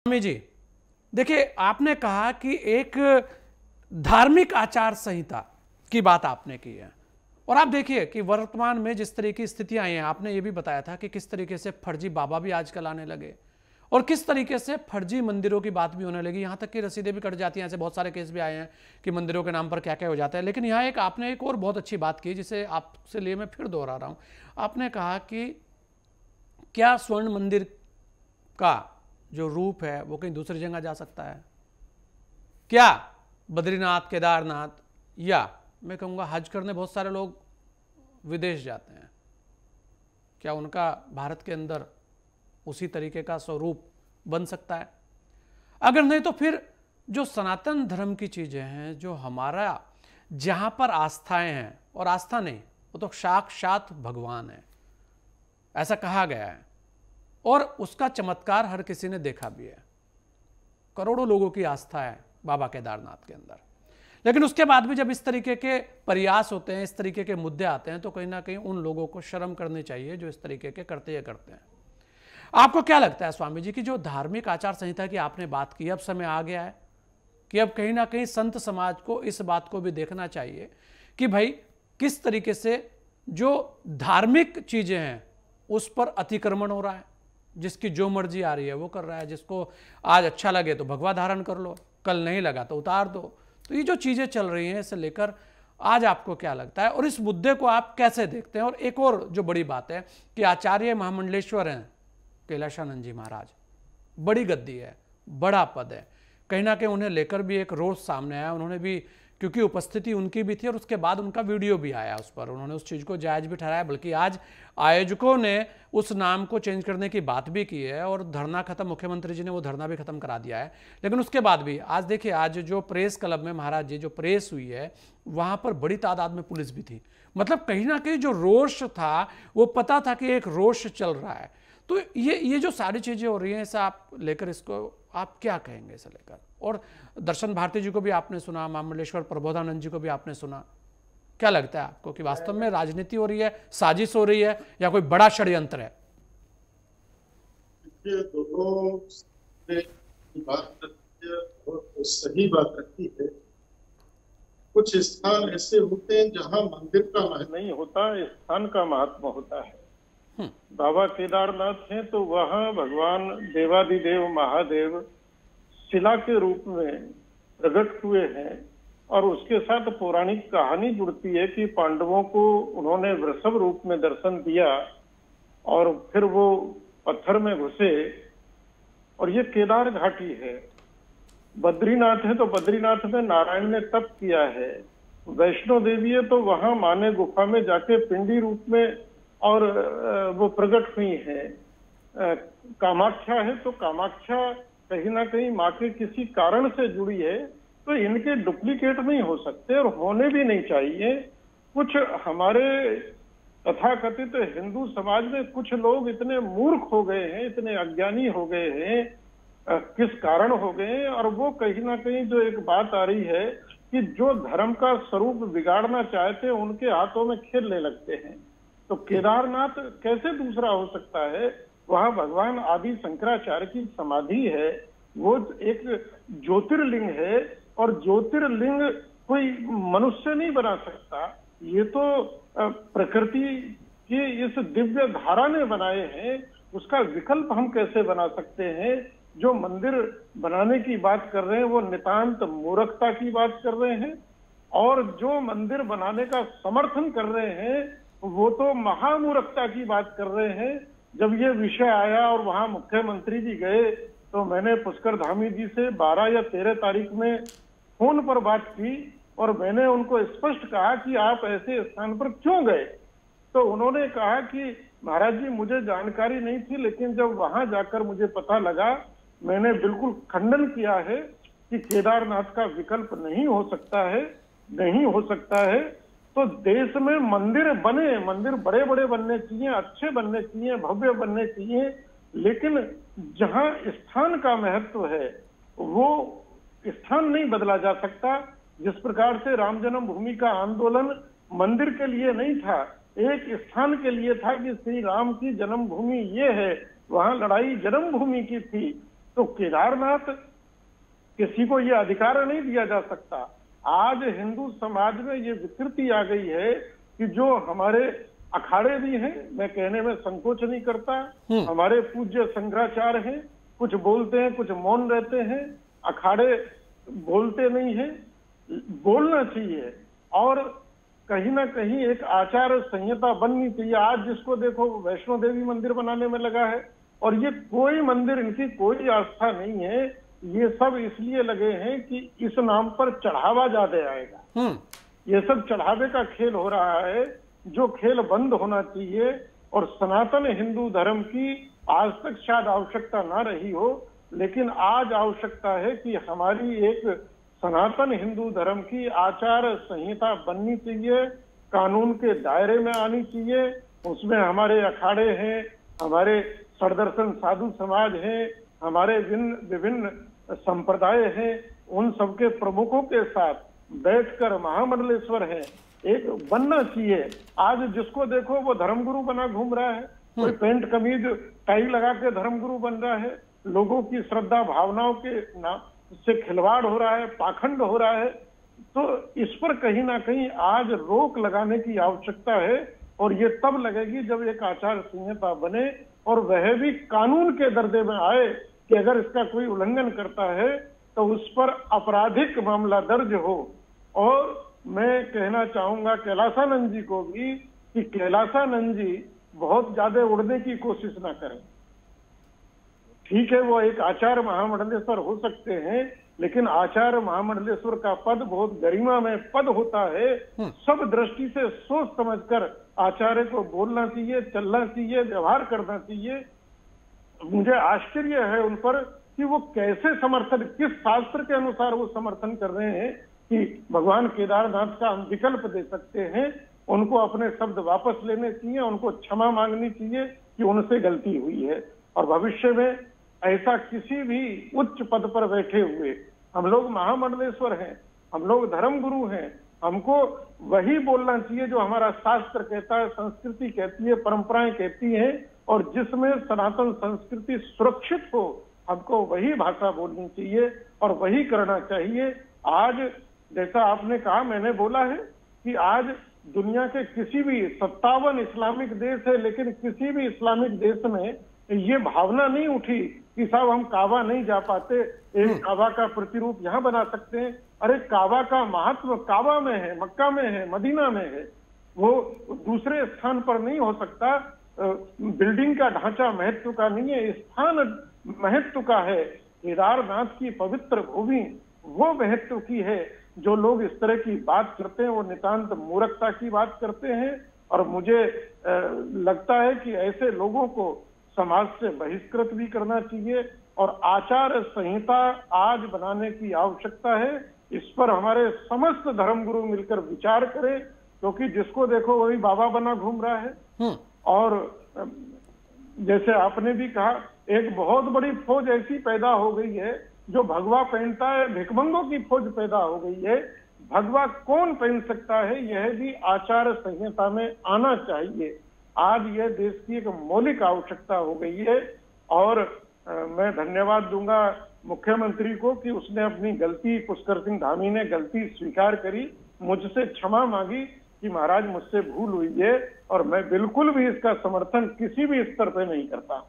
स्वामी जी, देखिए आपने कहा कि एक धार्मिक आचार संहिता की बात आपने की है और आप देखिए कि वर्तमान में जिस तरह की स्थितियां आई हैं, आपने ये भी बताया था कि किस तरीके से फर्जी बाबा भी आजकल आने लगे और किस तरीके से फर्जी मंदिरों की बात भी होने लगी, यहां तक कि रसीदें भी कट जाती हैं। ऐसे बहुत सारे केस भी आए हैं कि मंदिरों के नाम पर क्या क्या हो जाता है। लेकिन यहाँ एक आपने एक और बहुत अच्छी बात की जिसे आपसे लिए मैं फिर दोहरा रहा हूं। आपने कहा कि क्या स्वर्ण मंदिर का जो रूप है वो कहीं दूसरी जगह जा सकता है? क्या बद्रीनाथ, केदारनाथ या मैं कहूँगा हज करने बहुत सारे लोग विदेश जाते हैं, क्या उनका भारत के अंदर उसी तरीके का स्वरूप बन सकता है? अगर नहीं तो फिर जो सनातन धर्म की चीज़ें हैं, जो हमारा जहाँ पर आस्थाएं हैं, और आस्था नहीं, वो तो साक्षात भगवान है, ऐसा कहा गया है और उसका चमत्कार हर किसी ने देखा भी है। करोड़ों लोगों की आस्था है बाबा केदारनाथ के अंदर। लेकिन उसके बाद भी जब इस तरीके के प्रयास होते हैं, इस तरीके के मुद्दे आते हैं, तो कहीं ना कहीं उन लोगों को शर्म करनी चाहिए जो इस तरीके के करते हैं। आपको क्या लगता है स्वामी जी कि जो धार्मिक आचार संहिता की आपने बात की, अब समय आ गया है कि अब कहीं ना कहीं संत समाज को इस बात को भी देखना चाहिए कि भाई किस तरीके से जो धार्मिक चीजें हैं उस पर अतिक्रमण हो रहा है, जिसकी जो मर्जी आ रही है वो कर रहा है, जिसको आज अच्छा लगे तो भगवा धारण कर लो, कल नहीं लगा तो उतार दो। तो ये जो चीजें चल रही हैं, इसे लेकर आज आपको क्या लगता है और इस मुद्दे को आप कैसे देखते हैं? और एक और जो बड़ी बात है कि आचार्य महामंडलेश्वर हैं कैलाशानंद जी महाराज, बड़ी गद्दी है, बड़ा पद है, कहीं ना कहीं उन्हें लेकर भी एक रोष सामने आया। उन्होंने भी, क्योंकि उपस्थिति उनकी भी थी और उसके बाद उनका वीडियो भी आया, उस पर उन्होंने उस चीज़ को जायज़ भी ठहराया, बल्कि आज आयोजकों ने उस नाम को चेंज करने की बात भी की है और धरना खत्म, मुख्यमंत्री जी ने वो धरना भी खत्म करा दिया है। लेकिन उसके बाद भी आज देखिए, आज जो प्रेस क्लब में महाराज जी जो प्रेस हुई है, वहाँ पर बड़ी तादाद में पुलिस भी थी। मतलब कहीं ना कहीं जो रोष था वो पता था कि एक रोष चल रहा है। तो ये जो सारी चीज़ें हो रही हैं, इसे आप लेकर, इसको आप क्या कहेंगे इसे लेकर? और दर्शन भारती जी को भी आपने सुना, महामंडलेश्वर प्रबोधानंद जी को भी आपने सुना, क्या लगता है आपको कि वास्तव में राजनीति हो रही है, साजिश हो रही है या कोई बड़ा षड्यंत्र है? दोनों बात और सही बात रखी है। कुछ स्थान ऐसे होते हैं जहां मंदिर का महत्व नहीं होता, स्थान का महत्व होता है। बाबा केदारनाथ हैं तो वहां भगवान देवादिदेव महादेव शिला के रूप में प्रकट हुए हैं और उसके साथ पौराणिक कहानी जुड़ती है कि पांडवों को उन्होंने वृषभ रूप में दर्शन दिया और फिर वो पत्थर में घुसे, और ये केदार घाटी है। बद्रीनाथ है तो बद्रीनाथ में नारायण ने तप किया है। वैष्णो देवी है तो वहां माँ ने गुफा में जाके पिंडी रूप में और वो प्रकट हुई है। कामाख्या है तो कामाख्या कहीं ना कहीं माँ के किसी कारण से जुड़ी है, तो इनके डुप्लीकेट नहीं हो सकते और होने भी नहीं चाहिए। कुछ हमारे तथाकथित हिंदू समाज में कुछ लोग इतने मूर्ख हो गए हैं, इतने अज्ञानी हो गए हैं, किस कारण हो गए हैं, और वो कहीं ना कहीं जो एक बात आ रही है कि जो धर्म का स्वरूप बिगाड़ना चाहते हैं उनके हाथों में खेलने लगते हैं। तो केदारनाथ कैसे दूसरा हो सकता है? वहां भगवान आदि शंकराचार्य की समाधि है, वो एक ज्योतिर्लिंग है और ज्योतिर्लिंग कोई मनुष्य नहीं बना सकता। ये तो प्रकृति की इस दिव्य धारा ने बनाए हैं, उसका विकल्प हम कैसे बना सकते हैं? जो मंदिर बनाने की बात कर रहे हैं वो नितांत मूर्खता की बात कर रहे हैं, और जो मंदिर बनाने का समर्थन कर रहे हैं वो तो महामूर्खता की बात कर रहे हैं। जब ये विषय आया और वहां मुख्यमंत्री जी गए तो मैंने पुष्कर धामी जी से 12 या 13 तारीख में फोन पर बात की और मैंने उनको स्पष्ट कहा कि आप ऐसे स्थान पर क्यों गए? तो उन्होंने कहा कि महाराज जी मुझे जानकारी नहीं थी, लेकिन जब वहां जाकर मुझे पता लगा, मैंने बिल्कुल खंडन किया है कि केदारनाथ का विकल्प नहीं हो सकता है, नहीं हो सकता है। तो देश में मंदिर बने, मंदिर बड़े बड़े बनने चाहिए, अच्छे बनने चाहिए, भव्य बनने चाहिए, लेकिन जहां स्थान का महत्व है वो स्थान नहीं बदला जा सकता। जिस प्रकार से राम जन्मभूमि का आंदोलन मंदिर के लिए नहीं था, एक स्थान के लिए था कि श्री राम की जन्मभूमि ये है, वहां लड़ाई जन्मभूमि की थी। तो केदारनाथ किसी को ये अधिकार नहीं दिया जा सकता। आज हिंदू समाज में ये विकृति आ गई है कि जो हमारे अखाड़े भी हैं, मैं कहने में संकोच नहीं करता, हमारे पूज्य शंकराचार्य हैं, कुछ बोलते हैं, कुछ मौन रहते हैं, अखाड़े बोलते नहीं हैं, बोलना चाहिए और कहीं ना कहीं एक आचार संहिता बननी चाहिए। आज जिसको देखो वैष्णो देवी मंदिर बनाने में लगा है, और ये कोई मंदिर, इनकी कोई आस्था नहीं है, ये सब इसलिए लगे हैं कि इस नाम पर चढ़ावा ज्यादा आएगा। ये सब चढ़ावे का खेल हो रहा है, जो खेल बंद होना चाहिए। और सनातन हिंदू धर्म की आज तक शायद आवश्यकता ना रही हो, लेकिन आज आवश्यकता है कि हमारी एक सनातन हिंदू धर्म की आचार संहिता बननी चाहिए, कानून के दायरे में आनी चाहिए। उसमें हमारे अखाड़े हैं, हमारे सड़दर्शन साधु समाज हैं, हमारे विभिन्न संप्रदाय हैं, उन सबके प्रमुखों के साथ बैठकर महामंडलेश्वर है एक बनना चाहिए। आज जिसको देखो वो धर्मगुरु बना घूम रहा है, कोई पेंट कमीज टाई लगा के धर्मगुरु बन रहा है, लोगों की श्रद्धा भावनाओं के नाम से खिलवाड़ हो रहा है, पाखंड हो रहा है। तो इस पर कहीं ना कहीं आज रोक लगाने की आवश्यकता है, और ये तब लगेगी जब एक आचार संहिता बने और वह भी कानून के दर्जे में आए कि अगर इसका कोई उल्लंघन करता है तो उस पर आपराधिक मामला दर्ज हो। और मैं कहना चाहूंगा कैलासानंद जी को भी कि कैलासानंद जी बहुत ज्यादा उड़ने की कोशिश ना करें। ठीक है, वो एक आचार्य महामंडलेश्वर हो सकते हैं, लेकिन आचार्य महामंडलेश्वर का पद बहुत गरिमा में पद होता है। सब दृष्टि से सोच समझकर आचार्य को बोलना चाहिए, चलना चाहिए, व्यवहार करना चाहिए। मुझे आश्चर्य है उन पर कि वो कैसे समर्थन, किस शास्त्र के अनुसार वो समर्थन कर रहे हैं कि भगवान केदारनाथ का हम विकल्प दे सकते हैं। उनको अपने शब्द वापस लेने चाहिए, उनको क्षमा मांगनी चाहिए कि उनसे गलती हुई है, और भविष्य में ऐसा किसी भी उच्च पद पर बैठे हुए, हम लोग महामंडलेश्वर हैं, हम लोग धर्मगुरु हैं, हमको वही बोलना चाहिए जो हमारा शास्त्र कहता है, संस्कृति कहती है, परंपराएं कहती हैं, और जिसमें सनातन संस्कृति सुरक्षित हो, हमको वही भाषा बोलनी चाहिए और वही करना चाहिए। आज जैसा आपने कहा, मैंने बोला है कि आज दुनिया के किसी भी 57 इस्लामिक देश है, लेकिन किसी भी इस्लामिक देश में ये भावना नहीं उठी कि साहब हम काबा नहीं जा पाते, एक काबा का प्रतिरूप यहाँ बना सकते हैं। अरे काबा का महत्व काबा में है, मक्का में है, मदीना में है, वो दूसरे स्थान पर नहीं हो सकता। बिल्डिंग का ढांचा महत्व का नहीं है, स्थान महत्व का है। केदारनाथ की पवित्र भूमि वो महत्व की है। जो लोग इस तरह की बात करते हैं वो नितांत मूर्खता की बात करते हैं, और मुझे लगता है कि ऐसे लोगों को समाज से बहिष्कृत भी करना चाहिए, और आचार संहिता आज बनाने की आवश्यकता है। इस पर हमारे समस्त धर्मगुरु मिलकर विचार करें, क्योंकि जिसको देखो वही बाबा बना घूम रहा है। और जैसे आपने भी कहा, एक बहुत बड़ी फौज ऐसी पैदा हो गई है जो भगवा पहनता है, भिखमंगों की फौज पैदा हो गई है। भगवा कौन पहन सकता है, यह भी आचार संहिता में आना चाहिए। आज यह देश की एक मौलिक आवश्यकता हो गई है, और मैं धन्यवाद दूंगा मुख्यमंत्री को कि उसने अपनी गलती, पुष्कर सिंह धामी ने गलती स्वीकार करी, मुझसे क्षमा मांगी कि महाराज मुझसे भूल हुई है, और मैं बिल्कुल भी इसका समर्थन किसी भी स्तर पे नहीं करता।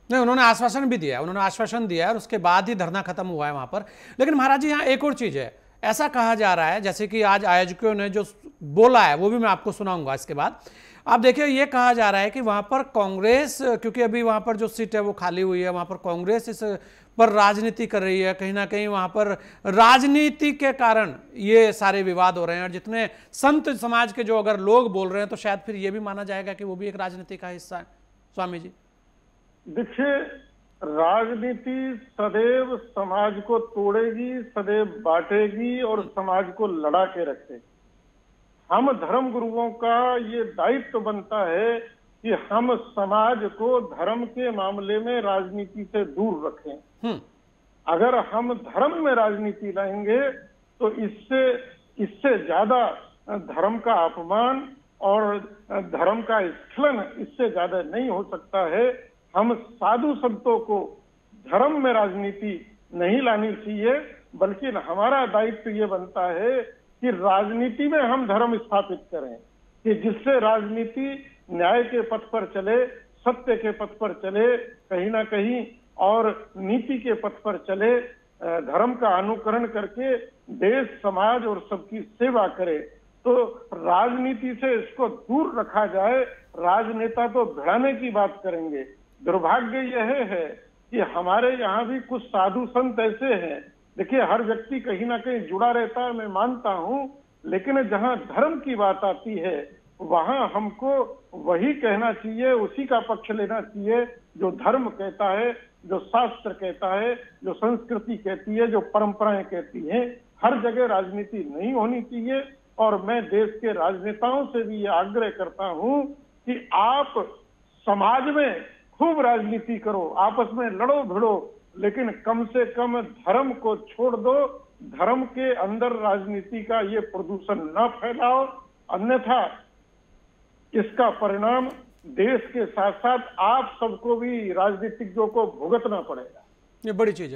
नहीं, उन्होंने आश्वासन भी दिया, उन्होंने आश्वासन दिया और उसके बाद ही धरना खत्म हुआ है वहां पर। लेकिन महाराज जी, यहाँ एक और चीज है, ऐसा कहा जा रहा है, जैसे कि आज आयोजकों ने जो बोला है वो भी मैं आपको सुनाऊंगा इसके बाद। आप देखिए, ये कहा जा रहा है कि वहां पर कांग्रेस, क्योंकि अभी वहां पर जो सीट है वो खाली हुई है, वहां पर कांग्रेस इस पर राजनीति कर रही है, कहीं ना कहीं वहां पर राजनीति के कारण ये सारे विवाद हो रहे हैं। और जितने संत समाज के जो अगर लोग बोल रहे हैं, तो शायद फिर ये भी माना जाएगा कि वो भी एक राजनीति का हिस्सा है। स्वामी जी देखिए, राजनीति सदैव समाज को तोड़ेगी, सदैव बांटेगी और समाज को लड़ा के रखेगी। हम धर्म गुरुओं का ये दायित्व बनता है कि हम समाज को धर्म के मामले में राजनीति से दूर रखें। अगर हम धर्म में राजनीति लाएंगे तो इससे ज्यादा धर्म का अपमान और धर्म का स्खलन इससे ज्यादा नहीं हो सकता है। हम साधु संतों को धर्म में राजनीति नहीं लानी चाहिए, बल्कि हमारा दायित्व ये बनता है कि राजनीति में हम धर्म स्थापित करें, कि जिससे राजनीति न्याय के पथ पर चले, सत्य के पथ पर चले, कहीं ना कहीं और नीति के पथ पर चले, धर्म का अनुकरण करके देश, समाज और सबकी सेवा करे। तो राजनीति से इसको दूर रखा जाए। राजनेता तो भिड़ाने की बात करेंगे। दुर्भाग्य यह है कि हमारे यहाँ भी कुछ साधु संत ऐसे हैं। देखिए, हर व्यक्ति कहीं ना कहीं जुड़ा रहता है, मैं मानता हूँ, लेकिन जहाँ धर्म की बात आती है वहां हमको वही कहना चाहिए, उसी का पक्ष लेना चाहिए जो धर्म कहता है, जो शास्त्र कहता है, जो संस्कृति कहती है, जो परंपराएं कहती हैं। हर जगह राजनीति नहीं होनी चाहिए। और मैं देश के राजनेताओं से भी ये आग्रह करता हूं कि आप समाज में खूब राजनीति करो, आपस में लड़ो भिड़ो, लेकिन कम से कम धर्म को छोड़ दो। धर्म के अंदर राजनीति का ये प्रदूषण न फैलाओ, अन्यथा इसका परिणाम देश के साथ साथ आप सबको भी, राजनीतिज्ञों को भुगतना पड़ेगा। ये बड़ी चीज है।